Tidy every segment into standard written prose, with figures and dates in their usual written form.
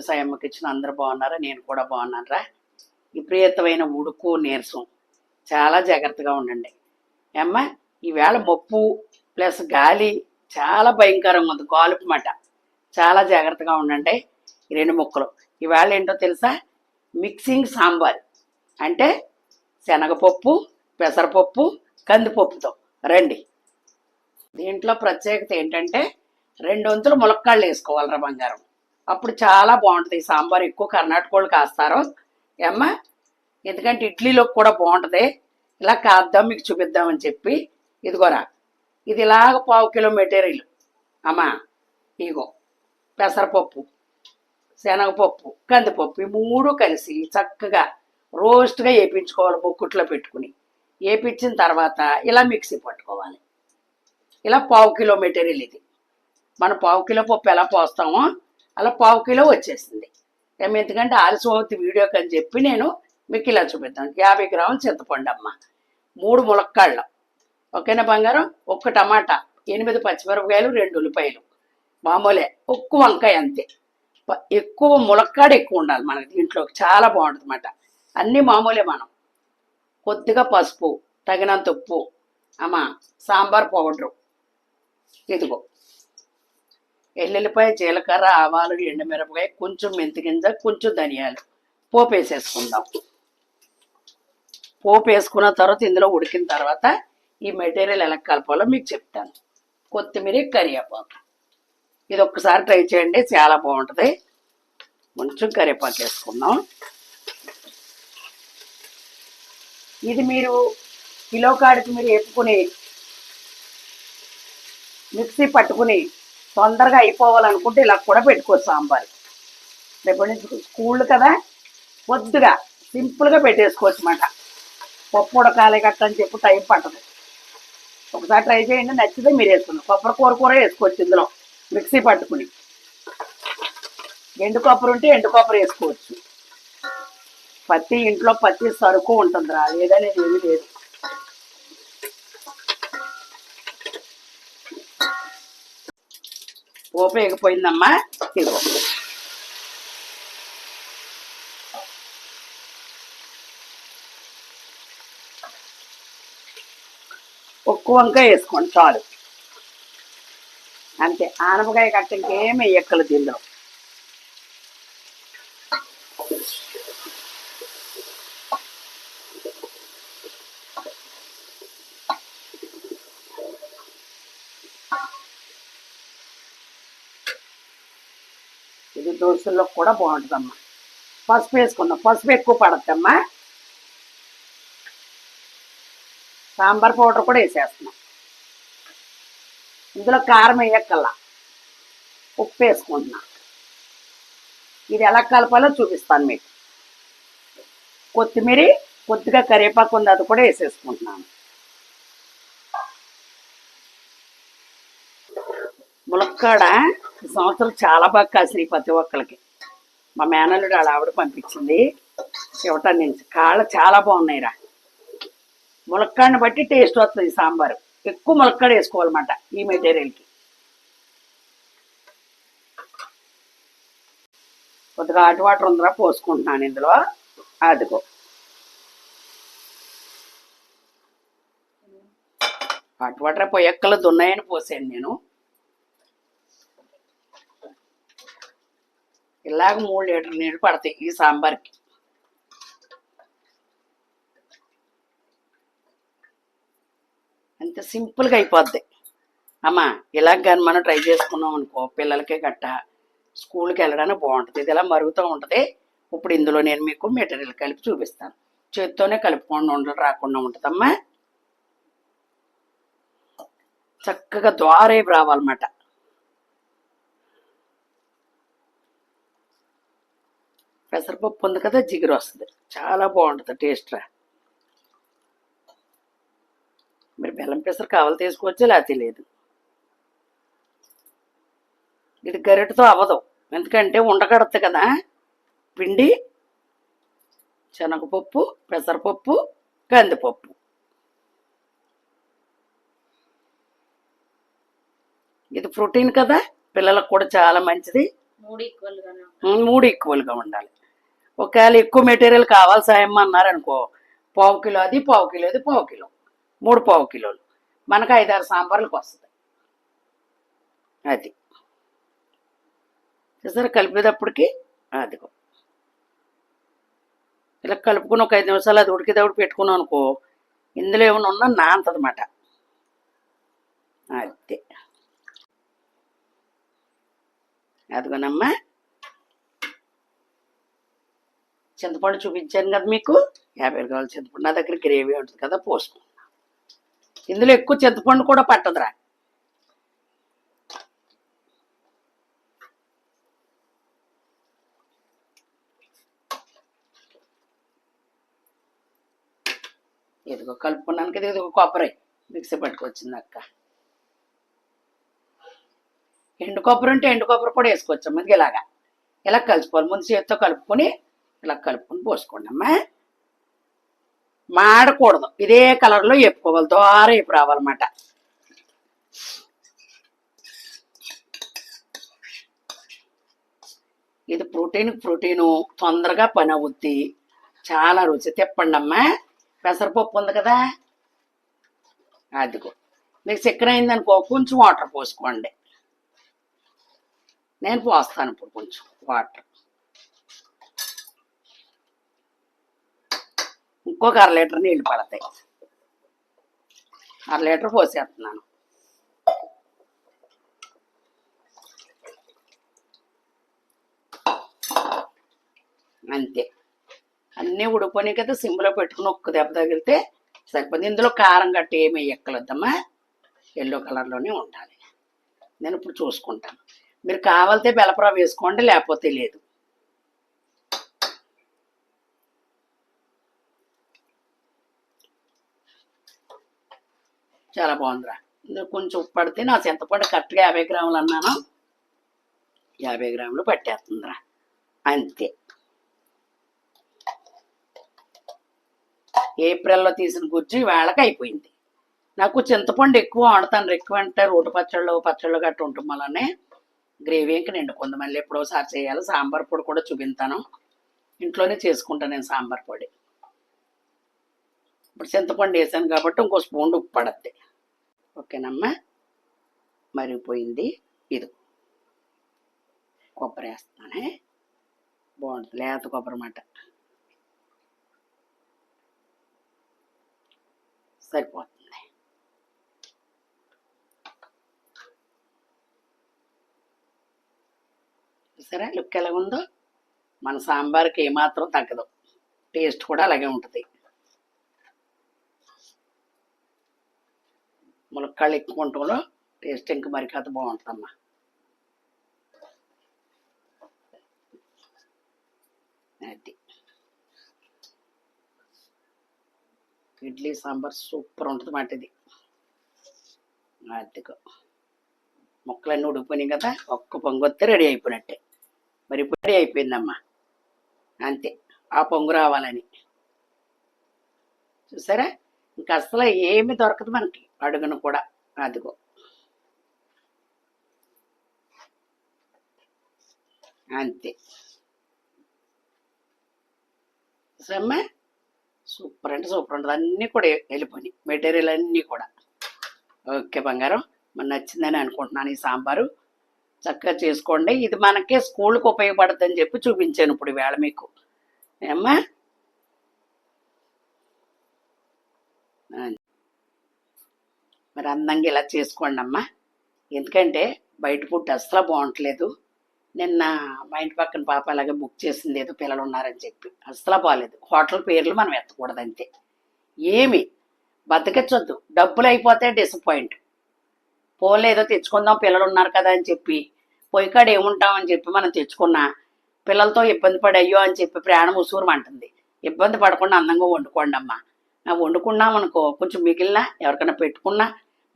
సాయమ్మకి ఇచ్చిన అందరూ బాగున్నారా? నేను కూడా బాగున్నానరా. విపరీతమైన ఉడుకు నీరసం, చాలా జాగ్రత్తగా ఉండండి అమ్మ. ఈవేళ మప్పు ప్లస్ గాలి చాలా భయంకరంగా ఉంది, గాలుపు మాట. చాలా జాగ్రత్తగా ఉండండి. ఈ 2 ముక్కలు ఈవేళ ఏంటో తెలుసా? మిక్సింగ్ సాంబార్ అంటే శనగపప్పు, పెసరపప్పు, కందిపప్పుతో రండి. దీంట్లో ప్రత్యేకత ఏంటంటే 2 వంతులు ములక్కాళ్ళు వేసుకోవాలరా బంగారం, అప్పుడు చాలా బాగుంటుంది. ఈ సాంబార్ ఎక్కువ కర్ణాటక వాళ్ళు కాస్తారు అమ్మ, ఎందుకంటే ఇడ్లీలోకి కూడా బాగుంటుంది. ఇలా కాద్దాం మీకు చూపిద్దామని చెప్పి. ఇదిగోరా, ఇది ఇలాగ 1/2 కిలో మెటీరియల్ అమ్మా. ఇగో పెసరపప్పు, శనగపప్పు, కందిపప్పు, ఈ 3 కలిసి చక్కగా రోస్ట్గా వేయించుకోవాలి. బొక్కుట్లో పెట్టుకుని వేయించిన తర్వాత ఇలా మిక్సీ పట్టుకోవాలి. ఇలా 1/2 కిలో మెటీరియల్. ఇది మనం 1/2 కిలో పప్పు ఎలా పోస్తామో అలా 1/2 కిలో వచ్చేసింది. ఎందుకంటే ఆలస్యం అవుతుంది వీడియోకి అని చెప్పి నేను మీకు ఇలా చూపిద్దాం. 50 గ్రాముల చింతపండు అమ్మ, 3 ములక్కాళ్ళు, ఓకేనా బంగారం, 1 టమాటా, 8 పచ్చిమిరపకాయలు, 2 ఉల్లిపాయలు, మామూలే, 1 వంకాయ అంతే. ఎక్కువ ములక్కాడ ఎక్కువ ఉండాలి మనకి దీంట్లోకి, చాలా బాగుంటుంది అన్నమాట. అన్నీ మామూలే. మనం కొద్దిగా పసుపు, తగినంత ఉప్పు అమ్మ, సాంబార్ పౌడరు, ఇదిగో ఎల్లుల్లిపాయ, జీలకర్ర, ఆవాలు, ఎండుమిరపకాయ, కొంచెం మెంతి గింజ, కొంచెం ధనియాలు, పోపు వేసేసుకుందాం. పోపు వేసుకున్న తర్వాత ఇందులో ఉడికిన తర్వాత ఈ మెటీరియల్ ఎలా కలపాలో మీకు చెప్తాను. కొత్తిమీర, కరివేపాకు, ఇది ఒక్కసారి ట్రై చేయండి, చాలా బాగుంటుంది. కొంచెం కరివేపాకు వేసుకుందాం. ఇది మీరు కిలో కాడికి మీరు వేపుకుని మిక్సీ పట్టుకుని తొందరగా అయిపోవాలనుకుంటే ఇలా కూడా పెట్టుకోవచ్చు సాంబార్. రేపటి నుంచి స్కూళ్ళు కదా, కొద్దిగా సింపుల్గా పెట్టేసుకోవచ్చు అన్నమాట. పప్పు ఉడకాలి గట్ట అని చెప్పి టైం పట్టదు. ఒకసారి ట్రై చేయండి, నచ్చితే మీరు వేసుకుందాం. కొబ్బరి కూర వేసుకోవచ్చు ఇందులో మిక్సీ పట్టుకుని. ఎండు కొబ్బరి ఉంటే ఎండు కొబ్బరి వేసుకోవచ్చు. ప్రతి ఇంట్లో ప్రతి సరుకు ఉంటుందిరా, లేదనేది ఏమీ లేదు. పోపు వేగిపోయిందమ్మా. ఇదిగో ఒక్క వంకాయ వేసుకోండి చాలు, అంతే. ఆనపకాయ కట్ట ఇంకేమి వేయక్కలు దీనిలో. ఇది దోశల్లో కూడా బాగుంటుందమ్మా. పసుపు వేసుకుందాం, పసుపు ఎక్కువ పడద్దమ్మా. సాంబార్ పౌడర్ కూడా వేసేస్తున్నాం. ఇందులో కారం వేయక్కల్లా, ఉప్పు వేసుకుంటున్నా. ఇది ఎలా కలపాలో చూపిస్తాను మీకు. కొత్తిమీర, కొద్దిగా కరివేపాకు ఉంది, అది కూడా వేసేసుకుంటున్నాను. ములక్కాడ ఈ సంవత్సరం చాలా బాగా కాసినాయి ప్రతి ఒక్కరికి. మా మేనల్లుడు వాళ్ళ ఆవిడ పంపించింది ఇవ్వటం నుంచి. కాళ్ళు చాలా బాగున్నాయిరా. ములక్కాడని బట్టి టేస్ట్ వస్తుంది సాంబారు. ఎక్కువ ములక్కాడ వేసుకోవాలన్నమాట ఈ మెటీరియల్కి. కొద్దిగా హాట్ వాటర్ ఉందిరా, పోసుకుంటున్నాను ఇందులో. అదిగో హాట్ వాటర్ పొయ్యక్కలు దున్నాయని పోసాను నేను. ఇలాగ 3 లీటర్ల నీళ్ళు పడతాయి ఈ సాంబార్కి. అంత సింపుల్గా అయిపోద్ది అమ్మా. ఇలాగ కానీ మనం ట్రై చేసుకున్నాం అనుకో, పిల్లలకే గట్ట స్కూల్కి వెళ్ళడానికి బాగుంటుంది. ఇది ఇలా మరుగుతూ ఉంటుంది. ఇప్పుడు ఇందులో నేను మీకు మెటీరియల్ కలిపి చూపిస్తాను. చేత్తోనే కలుపుకుండా ఉండడం రాకుండా ఉంటుందమ్మా. చక్కగా ద్వారేపు రావాలన్నమాట. పెసరపప్పు ఉంది కదా, జిగురు వస్తుంది, చాలా బాగుంటుంది టేస్ట్ రా. మీరు బెల్లం పెసర కావాలి తీసుకోవచ్చు, లేకపోతే లేదు. ఇది గరిటతో అవ్వదు, ఎందుకంటే ఉండకడద్దు కదా పిండి. శనగపప్పు, పెసరపప్పు, కందిపప్పు, ఇది ప్రోటీన్ కదా, పిల్లలకు కూడా చాలా మంచిది. మూడు ఈక్వల్గా ఉండాలి. ఒకవేళ ఎక్కువ మెటీరియల్ కావాలి సాయమ్మ అన్నారనుకో, పావు కిలో అది, పావు కిలో అది, పావు కిలో, 3 పావు కిలోలు మనకు 5-6 సాంబార్లకు వస్తుంది. అది చూసారా కలిపేటప్పటికి అదిగో ఇలా కలుపుకుని ఒక 5 నిమిషాలు అది ఉడికేటప్పుడు పెట్టుకున్నాం అనుకో, ఇందులో ఏమైనా ఉన్నా నాంతదన్నమాట. అంతే అదిగోనమ్మా చింతపండు చూపించాను కదా మీకు, 50 గ్రాముల చింతపండు. నా దగ్గర గ్రేవీ ఉంటుంది కదా పోసుకున్నాను. ఇందులో ఎక్కువ చింతపండు కూడా పట్టదురా. ఇదిగో కలుపుకున్నాను కదా, ఇదిగో కొబ్బరి మిక్సీ పట్టుకొచ్చింది అక్క. ఎండు కొబ్బరి ఉంటే ఎండు కొబ్బరి కూడా వేసుకోవచ్చు. మనకి ఇలా కలుపుకోవాలి. ముందు చేతితో కలుపుకొని ఇలా కలుపుకొని పోసుకోండి అమ్మా. మాడకూడదు, ఇదే కలర్లో వేపుకోవాలి, ద్వారా వేపు రావాలన్నమాట. ఇది ప్రోటీను తొందరగా పని అవుద్ది, చాలా రుచి. తిప్పండి అమ్మా. పెసరపప్పు ఉంది కదా, అదిగో మీకు చక్కెర అయిందనుకో కొంచెం వాటర్ పోసుకోండి. నేను పోస్తాను ఇప్పుడు కొంచెం వాటర్. ఇంకొక 1/2 లీటర్ నీళ్ళు పడతాయి. 1/2 లీటర్ పోసేస్తున్నాను. అంతే, అన్నీ ఉడిపోయి కదా, సిమ్లో పెట్టుకుని ఒక్క దెబ్బ తగిలితే సరిపోతుంది. ఇందులో కారం గట్టి ఏమి వేయక్కర్లేదమ్మా, ఎల్లో కలర్లోనే ఉండాలి. నేను ఇప్పుడు చూసుకుంటాను. మీరు కావాలితే బెల్లప్రవ వేసుకోండి, లేకపోతే లేదు. చాలా బాగుందిరా. ఇందులో కొంచెం ఉప్పు పడితే, నా చింతపండు కరెక్ట్గా 50 గ్రాములు అన్నాను, 50 గ్రాములు పట్టేస్తుందిరా. అంతే. ఏప్రిల్లో తీసిన గుజ్జు వేళకి అయిపోయింది. నాకు చింతపండు ఎక్కువ వాడతాను. ఎక్కువ అంటే రోటి పచ్చళ్ళు గట్రా ఉంటుంది. మళ్ళీ గ్రేవీ ఇంక నిండుకుంది. మళ్ళీ ఎప్పుడోసారి చేయాలి. సాంబార్ పొడి కూడా చూపిస్తాను, ఇంట్లోనే చేసుకుంటాను నేను సాంబార్ పొడి. ఇప్పుడు చింతపండు వేసాను కాబట్టి ఇంకో స్పూన్ ఉప్పు పడద్ది. ఓకేనమ్మా, మరిగిపోయింది. ఇది కొబ్బరి వేస్తానే, బాగుంటుంది, లేత కొబ్బరి మాట. సరిపోతుంది. సరే లుక్ ఎలా ఉందో. మన సాంబార్కి ఏమాత్రం తగ్గదు, టేస్ట్ కూడా అలాగే ఉంటుంది. ములక్కాళ్ళు ఎక్కువ ఉండటంలో టేస్ట్ ఇంక మరి కథ బాగుంటుందమ్మా. అది ఇడ్లీ సాంబార్ సూపర్ ఉంటుంది మాట ఇది. అదిగో ముక్కలన్నీ ఉడికిపోయినాయి కదా, ఒక్క పొంగొత్తే రెడీ అయిపోయినట్టే. మరి ఇప్పుడు రెడీ అయిపోయిందమ్మా. అంతే, ఆ పొంగు రావాలని. చూసారా, ఇంకా అసలు ఏమి దొరకదు మనకి అడుగును కూడా. అదిగో అంతే. చూసామ్మా, సూపర్ అంటే సూపర్ ఉంటుంది. అన్నీ కూడా వెళ్ళిపోయినాయి, మెటీరియల్ అన్నీ కూడా. ఓకే బంగారం, మరి నచ్చిందని అనుకుంటున్నాను. ఈ సాంబారు చక్కగా చేసుకోండి. ఇది మనకే స్కూల్కి ఉపయోగపడుతుందని చెప్పి చూపించాను ఇప్పుడు ఈవేళ మీకు. ఏమ్మా, మరి అందంగా ఇలా చేసుకోండి అమ్మా. ఎందుకంటే బయట ఫుడ్ అసలు బాగుంటలేదు. నిన్న మా ఇంటి పక్కన పాప అలాగే బుక్ చేసింది, ఏదో పిల్లలు ఉన్నారని చెప్పి. అసలు బాగాలేదు. హోటల్ పేర్లు మనం ఎత్తకూడదు అంతే. ఏమి బతకచ్చొద్దు, డబ్బులు అయిపోతే డిసప్పాయింట్. పోలే ఏదో తెచ్చుకుందాం పిల్లలు ఉన్నారు కదా అని చెప్పి, పొయ్యికాడ ఏముంటామని చెప్పి మనం తెచ్చుకున్నా పిల్లలతో ఇబ్బంది పడి అయ్యో అని చెప్పి ప్రాణం ఉసూరమంటుంది. ఇబ్బంది పడకుండా అందంగా వండుకోండి అమ్మా. వండుకున్నాం అనుకో, కొంచెం మిగిలినా ఎవరికైనా పెట్టుకున్నా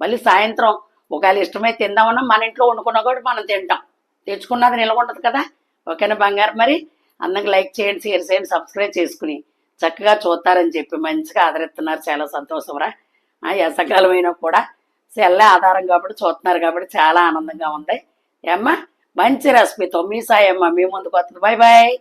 మళ్ళీ సాయంత్రం ఒకవేళ ఇష్టమై తిందామన్నా మన ఇంట్లో వండుకున్నా కూడా మనం తింటాం. తెచ్చుకున్నది నిల్వ ఉండదు కదా. ఓకేనా బంగారు, మరి అందంగా లైక్ చేయండి, షేర్ చేయండి, సబ్స్క్రైబ్ చేసుకుని చక్కగా చూస్తారని చెప్పి మంచిగా ఆదరిస్తున్నారు. చాలా సంతోషంరా. ఎంతకాలం అయినా కూడా సెల్లే ఆధారం కాబట్టి చూస్తున్నారు కాబట్టి చాలా ఆనందంగా ఉంది. ఏమ్మా, మంచి రెసిపీతో మీ సాయమ్మ మీ ముందుకు వస్తుంది. Bye bye.